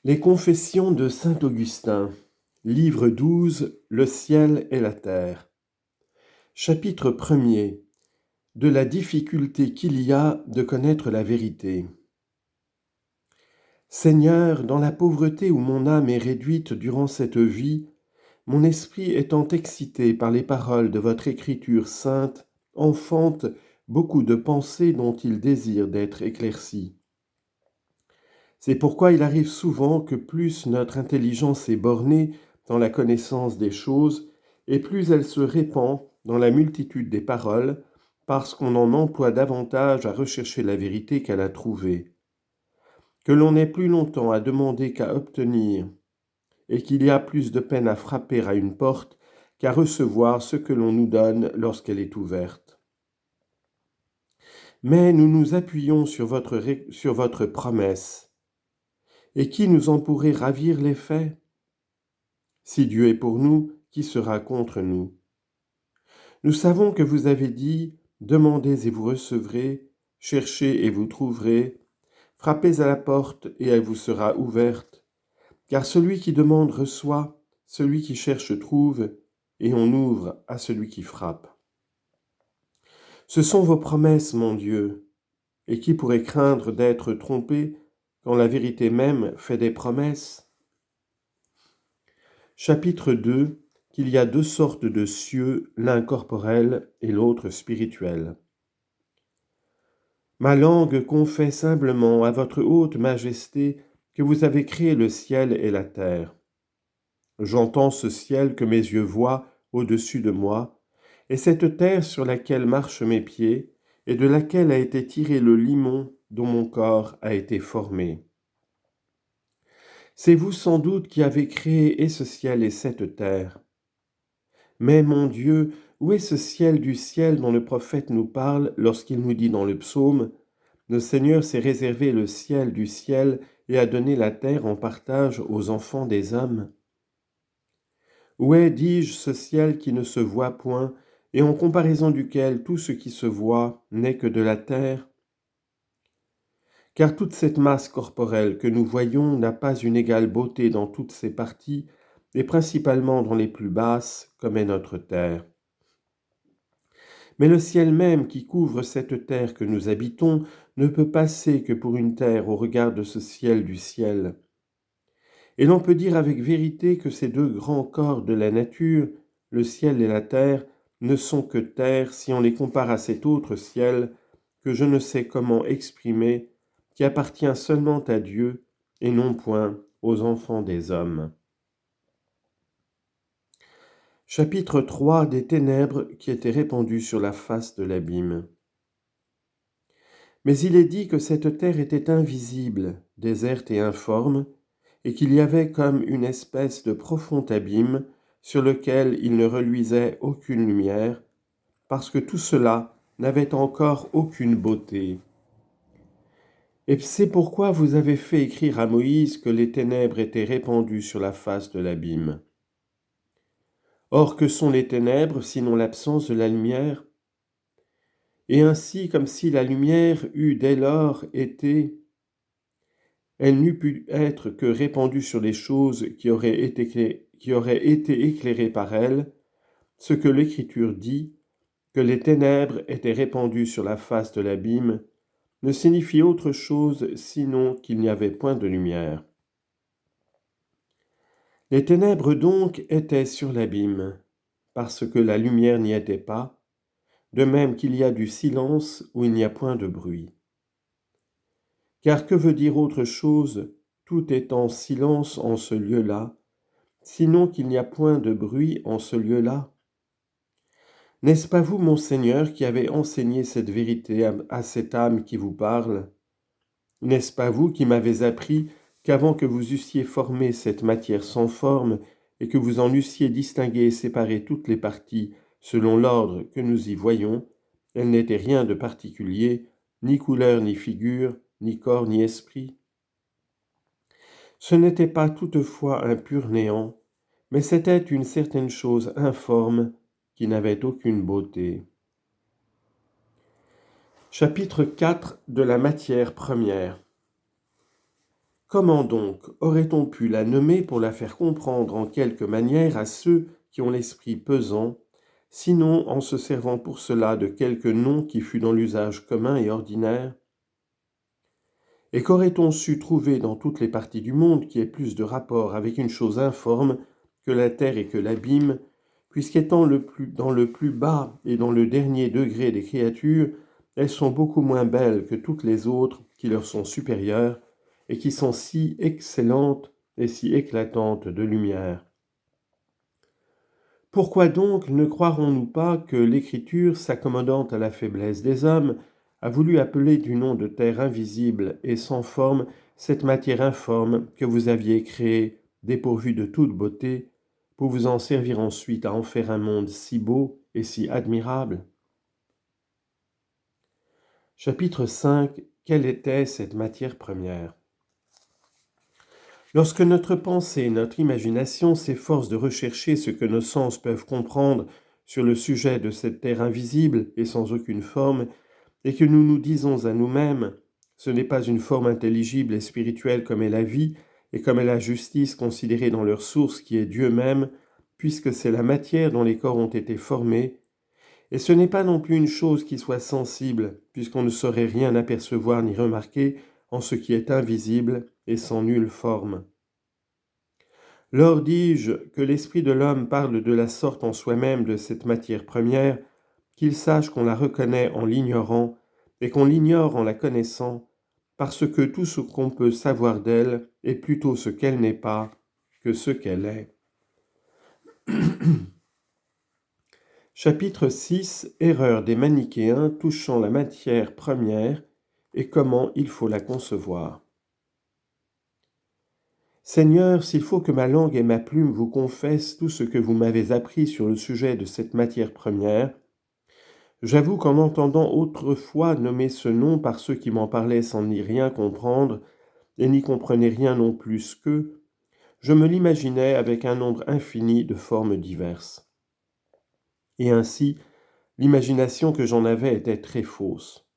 Les Confessions de saint Augustin, livre 12, Le ciel et la terre. Chapitre 1er. De la difficulté qu'il y a de connaître la vérité. Seigneur, dans la pauvreté où mon âme est réduite durant cette vie, mon esprit étant excité par les paroles de votre écriture sainte, enfante beaucoup de pensées dont il désire d'être éclaircies. C'est pourquoi il arrive souvent que plus notre intelligence est bornée dans la connaissance des choses, et plus elle se répand dans la multitude des paroles, parce qu'on en emploie davantage à rechercher la vérité qu'à la trouver. Que l'on ait plus longtemps à demander qu'à obtenir, et qu'il y a plus de peine à frapper à une porte qu'à recevoir ce que l'on nous donne lorsqu'elle est ouverte. Mais nous nous appuyons sur votre promesse. Et qui nous en pourrait ravir l'effet? Si Dieu est pour nous, qui sera contre nous? Nous savons que vous avez dit, demandez et vous recevrez, cherchez et vous trouverez, frappez à la porte et elle vous sera ouverte. Car celui qui demande reçoit, celui qui cherche trouve, et on ouvre à celui qui frappe. Ce sont vos promesses, mon Dieu, et qui pourrait craindre d'être trompé quand la vérité même fait des promesses? Chapitre 2. Qu'il y a deux sortes de cieux, l'un corporel et l'autre spirituel. Ma langue confesse humblement à votre haute majesté que vous avez créé le ciel et la terre. J'entends ce ciel que mes yeux voient au-dessus de moi, et cette terre sur laquelle marchent mes pieds, et de laquelle a été tiré le limon dont mon corps a été formé. C'est vous sans doute qui avez créé et ce ciel et cette terre. Mais mon Dieu, où est ce ciel du ciel dont le prophète nous parle lorsqu'il nous dit dans le psaume « Le Seigneur s'est réservé le ciel du ciel et a donné la terre en partage aux enfants des hommes » Où est, dis-je, ce ciel qui ne se voit point et en comparaison duquel tout ce qui se voit n'est que de la terre? Car toute cette masse corporelle que nous voyons n'a pas une égale beauté dans toutes ses parties, et principalement dans les plus basses, comme est notre terre. Mais le ciel même qui couvre cette terre que nous habitons ne peut passer que pour une terre au regard de ce ciel du ciel. Et l'on peut dire avec vérité que ces deux grands corps de la nature, le ciel et la terre, ne sont que terre si on les compare à cet autre ciel que je ne sais comment exprimer, qui appartient seulement à Dieu et non point aux enfants des hommes. Chapitre 3 des ténèbres qui étaient répandues sur la face de l'abîme. Mais il est dit que cette terre était invisible, déserte et informe, et qu'il y avait comme une espèce de profond abîme sur lequel il ne reluisait aucune lumière, parce que tout cela n'avait encore aucune beauté. Et c'est pourquoi vous avez fait écrire à Moïse que les ténèbres étaient répandues sur la face de l'abîme. Or, que sont les ténèbres, sinon l'absence de la lumière? Et ainsi, comme si la lumière eût dès lors été, elle n'eût pu être que répandue sur les choses qui auraient été éclairées par elle, ce que l'Écriture dit, que les ténèbres étaient répandues sur la face de l'abîme, ne signifie autre chose sinon qu'il n'y avait point de lumière. Les ténèbres donc étaient sur l'abîme, parce que la lumière n'y était pas, de même qu'il y a du silence où il n'y a point de bruit. Car que veut dire autre chose, tout est en silence en ce lieu-là, sinon qu'il n'y a point de bruit en ce lieu-là? N'est-ce pas vous, mon Seigneur, qui avez enseigné cette vérité à cette âme qui vous parle? N'est-ce pas vous qui m'avez appris qu'avant que vous eussiez formé cette matière sans forme et que vous en eussiez distingué et séparé toutes les parties selon l'ordre que nous y voyons, elle n'était rien de particulier, ni couleur ni figure, ni corps ni esprit? Ce n'était pas toutefois un pur néant, mais c'était une certaine chose informe qui n'avait aucune beauté. Chapitre 4 de la matière première. Comment donc aurait-on pu la nommer pour la faire comprendre en quelque manière à ceux qui ont l'esprit pesant, sinon en se servant pour cela de quelque nom qui fût dans l'usage commun et ordinaire? Et qu'aurait-on su trouver dans toutes les parties du monde qui ait plus de rapport avec une chose informe que la terre et que l'abîme, puisqu'étant dans le plus bas et dans le dernier degré des créatures, elles sont beaucoup moins belles que toutes les autres qui leur sont supérieures et qui sont si excellentes et si éclatantes de lumière. Pourquoi donc ne croirons-nous pas que l'Écriture, s'accommodant à la faiblesse des hommes, a voulu appeler du nom de terre invisible et sans forme cette matière informe que vous aviez créée, dépourvue de toute beauté, pour vous en servir ensuite à en faire un monde si beau et si admirable? Chapitre 5. Quelle était cette matière première? Lorsque notre pensée, notre imagination s'efforcent de rechercher ce que nos sens peuvent comprendre sur le sujet de cette terre invisible et sans aucune forme, et que nous nous disons à nous-mêmes, ce n'est pas une forme intelligible et spirituelle comme est la vie et comme est la justice considérée dans leur source qui est Dieu même, puisque c'est la matière dont les corps ont été formés, et ce n'est pas non plus une chose qui soit sensible, puisqu'on ne saurait rien apercevoir ni remarquer en ce qui est invisible et sans nulle forme. Lors dis-je que l'esprit de l'homme parle de la sorte en soi-même de cette matière première, qu'il sache qu'on la reconnaît en l'ignorant et qu'on l'ignore en la connaissant, parce que tout ce qu'on peut savoir d'elle est plutôt ce qu'elle n'est pas que ce qu'elle est. Chapitre 6. Erreur des manichéens touchant la matière première et comment il faut la concevoir. Seigneur, s'il faut que ma langue et ma plume vous confessent tout ce que vous m'avez appris sur le sujet de cette matière première, j'avoue qu'en entendant autrefois nommer ce nom par ceux qui m'en parlaient sans n'y rien comprendre, et n'y comprenaient rien non plus qu'eux, je me l'imaginais avec un nombre infini de formes diverses. Et ainsi, l'imagination que j'en avais était très fausse.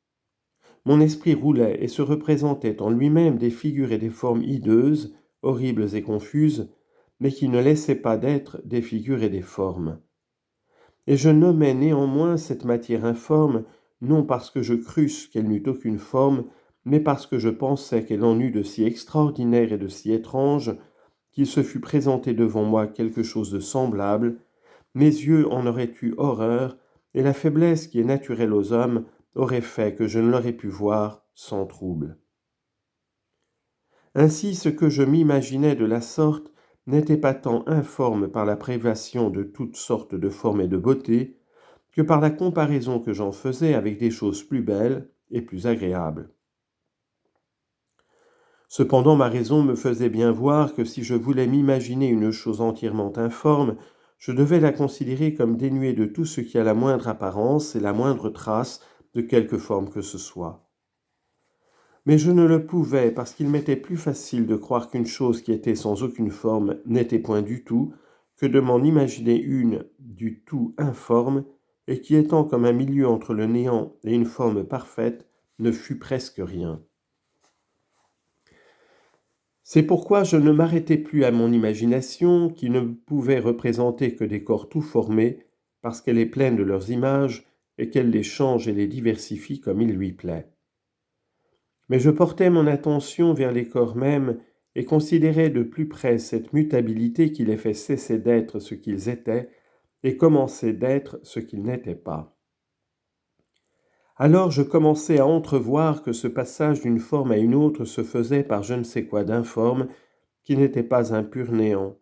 Mon esprit roulait et se représentait en lui-même des figures et des formes hideuses, horribles et confuses, mais qui ne laissaient pas d'être des figures et des formes. Et je nommais néanmoins cette matière informe, non parce que je crusse qu'elle n'eût aucune forme, mais parce que je pensais qu'elle en eût de si extraordinaire et de si étrange, qu'il se fût présenté devant moi quelque chose de semblable, mes yeux en auraient eu horreur, et la faiblesse qui est naturelle aux hommes aurait fait que je ne l'aurais pu voir sans trouble. Ainsi, ce que je m'imaginais de la sorte n'était pas tant informe par la privation de toutes sortes de formes et de beauté, que par la comparaison que j'en faisais avec des choses plus belles et plus agréables. Cependant, ma raison me faisait bien voir que si je voulais m'imaginer une chose entièrement informe, je devais la considérer comme dénuée de tout ce qui a la moindre apparence et la moindre trace de quelque forme que ce soit. Mais je ne le pouvais parce qu'il m'était plus facile de croire qu'une chose qui était sans aucune forme n'était point du tout, que de m'en imaginer une du tout informe, et qui étant comme un milieu entre le néant et une forme parfaite, ne fut presque rien. C'est pourquoi je ne m'arrêtais plus à mon imagination, qui ne pouvait représenter que des corps tout formés, parce qu'elle est pleine de leurs images, et qu'elle les change et les diversifie comme il lui plaît. Mais je portais mon attention vers les corps mêmes, et considérais de plus près cette mutabilité qui les fait cesser d'être ce qu'ils étaient, et commencer d'être ce qu'ils n'étaient pas. Alors je commençai à entrevoir que ce passage d'une forme à une autre se faisait par je ne sais quoi d'informe, qui n'était pas un pur néant.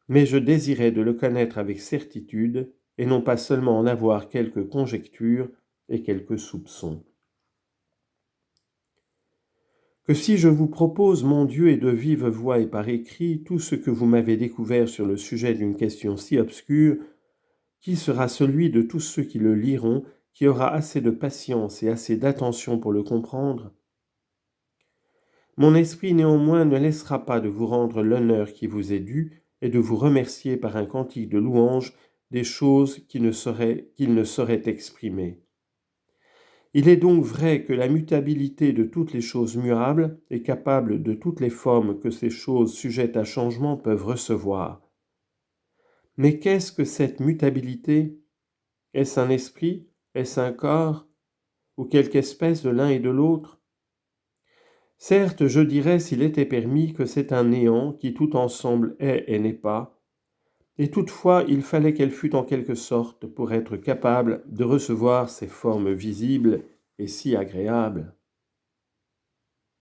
Mais je désirais de le connaître avec certitude, et non pas seulement en avoir quelques conjectures et quelques soupçons. Que si je vous propose, mon Dieu, et de vive voix et par écrit, tout ce que vous m'avez découvert sur le sujet d'une question si obscure, qui sera celui de tous ceux qui le liront, qui aura assez de patience et assez d'attention pour le comprendre? Mon esprit néanmoins ne laissera pas de vous rendre l'honneur qui vous est dû et de vous remercier par un cantique de louange des choses qu'il ne saurait exprimer. Il est donc vrai que la mutabilité de toutes les choses muables est capable de toutes les formes que ces choses sujettes à changement peuvent recevoir. Mais qu'est-ce que cette mutabilité? Est-ce un esprit? Est-ce un corps? Ou quelque espèce de l'un et de l'autre? Certes, je dirais, s'il était permis, que c'est un néant qui tout ensemble est et n'est pas, et toutefois il fallait qu'elle fût en quelque sorte pour être capable de recevoir ces formes visibles et si agréables.